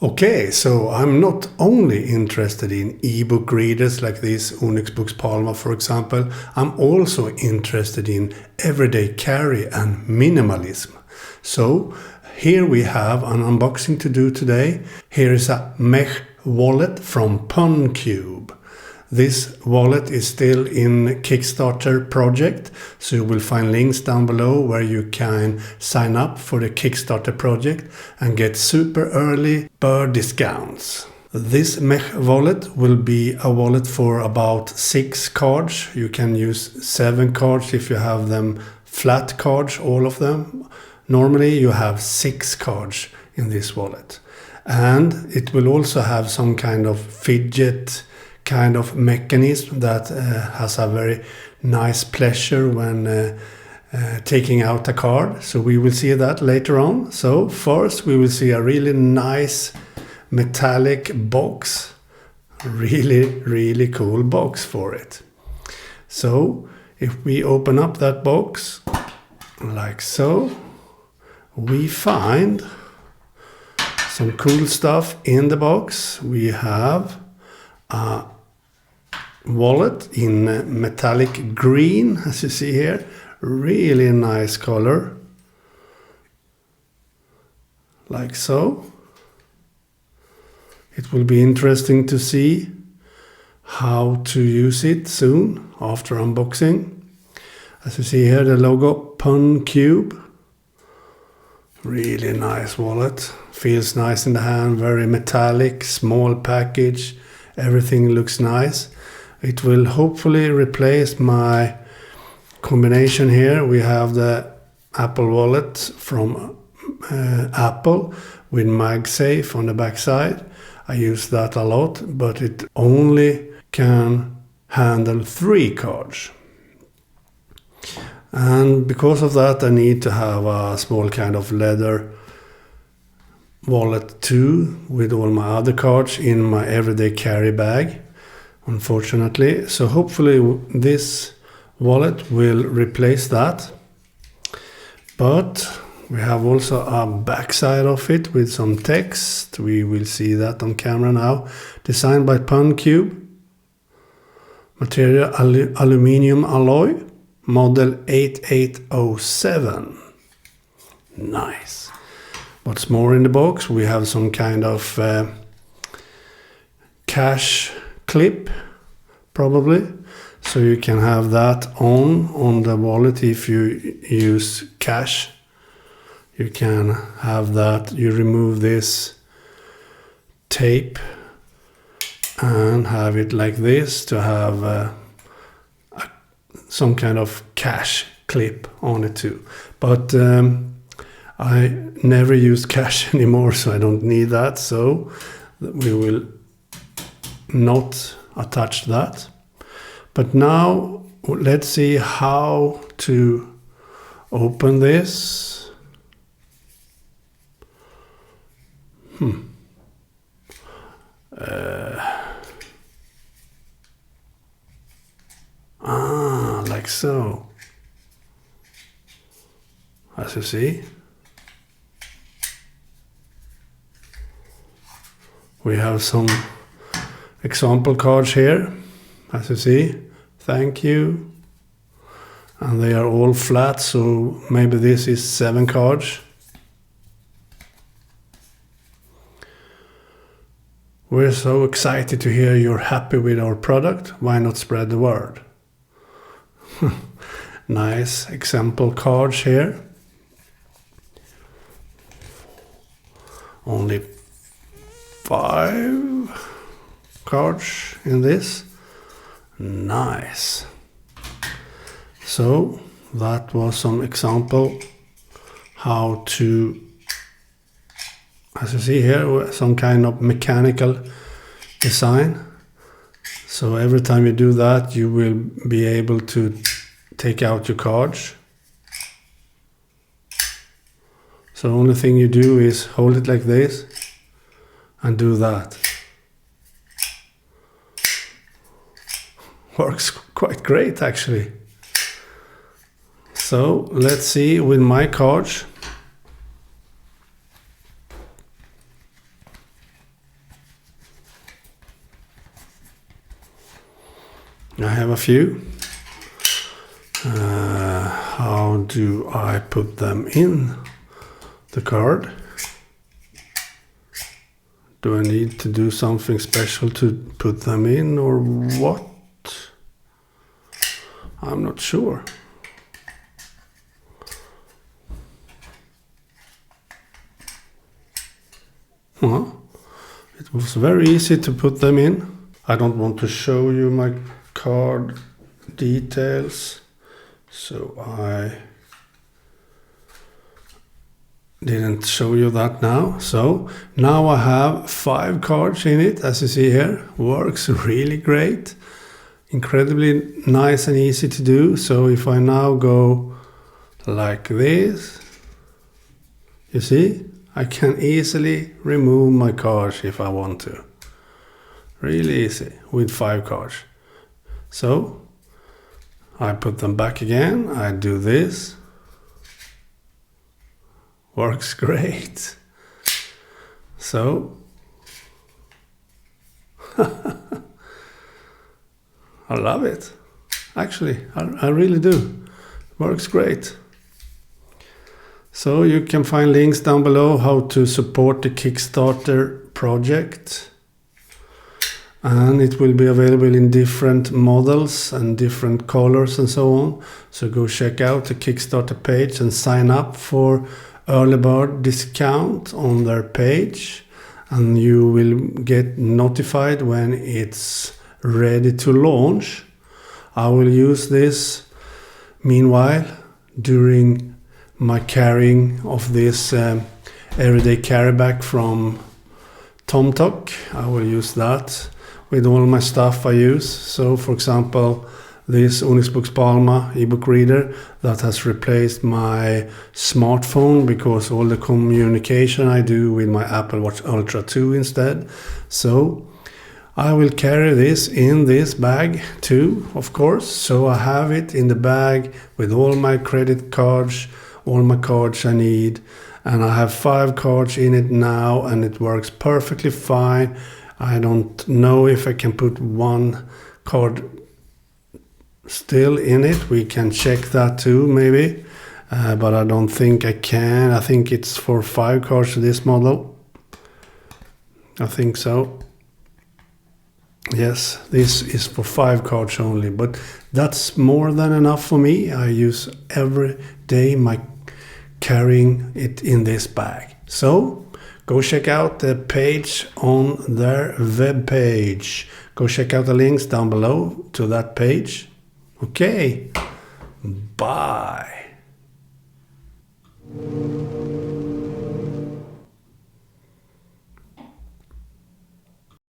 Okay, so I'm not only interested in ebook readers like these Onyx Books Palma, for example. I'm also interested in everyday carry and minimalism. So here we have an unboxing to do today. Here is a Mech wallet from PunCube. This wallet is still in Kickstarter project, so you will find links down below where you can sign up for the Kickstarter project and get super early bird discounts. This Mech wallet will be a wallet for about 6 cards. You can use 7 cards if you have them flat cards, all of them. Normally you have 6 cards in this wallet. And it will also have some kind of fidget kind of mechanism that has a very nice pleasure when taking out a card. So we will see that later on. So first we will see a really nice metallic box. Really cool box for it. So if we open up that box like so, we find some cool stuff in the box. We have a wallet in metallic green, as you see here. Really nice color, like so. It will be interesting to see how to use it soon after unboxing. As you see here, the logo PunCube. Really nice wallet, feels nice in the hand, very metallic, small package, everything looks nice. It will hopefully replace my combination here. We have the Apple Wallet from Apple with MagSafe on the back side. I use that a lot, but it only can handle 3 cards. And because of that, I need to have a small kind of leather wallet too, with all my other cards in my everyday carry bag, unfortunately. So hopefully this wallet will replace that. But we have also a backside of it with some text. We will see that on camera now. Designed by PunCube. Material aluminium alloy. Model 8807. Nice. What's more in the box? We have some kind of cash clip, probably. So you can have that on the wallet if you use cash. You can have that. You remove this tape and have it like this to have some kind of cash clip on it too. But I never use cash anymore, so I don't need that. So we will not attach that. But now let's see how to open this. Like so. As you see, we have some example cards here. As you see, thank you. And they are all flat, so maybe this is 7 cards. We're so excited to hear you're happy with our product. Why not spread the word? Nice example cards here. Only 5 cards in this. Nice. So that was some example how to, as you see here, some kind of mechanical design. So every time you do that, you will be able to take out your cards. So the only thing you do is hold it like this and do that. Works quite great actually. So let's see with my cards. I have a few. How do I put them in the card? Do I need to do something special to put them in or what? I'm not sure. Well, it was very easy to put them in. I don't want to show you my card details, so I didn't show you that now. So now I have 5 cards in it, as you see here. Works really great. Incredibly nice and easy to do. So if I now go like this, you see, I can easily remove my cards if I want to. Really easy with 5 cards. So I put them back again. I do this. Works great. So I love it. Actually, I really do. Works great. So you can find links down below how to support the Kickstarter project. And it will be available in different models and different colors and so on. So go check out the Kickstarter page and sign up for early bird discount on their page. And you will get notified when it's ready to launch. I will use this meanwhile during my carrying of this everyday carry bag from TomTok. I will use that with all my stuff I use. So for example, this Onyx Books Palma ebook reader that has replaced my smartphone because all the communication I do with my Apple Watch Ultra 2 instead. So I will carry this in this bag too, of course. So I have it in the bag with all my credit cards, all my cards I need, and I have 5 cards in it now and it works perfectly fine. I don't know if I can put 1 card still in it. We can check that too maybe, but I don't think I can. I think it's for 5 cards this model. I think so. Yes, this is for 5 cards only, but that's more than enough for me. I use every day my carrying it in this bag. So go check out the page on their web page. Go check out the links down below to that page. Okay, bye.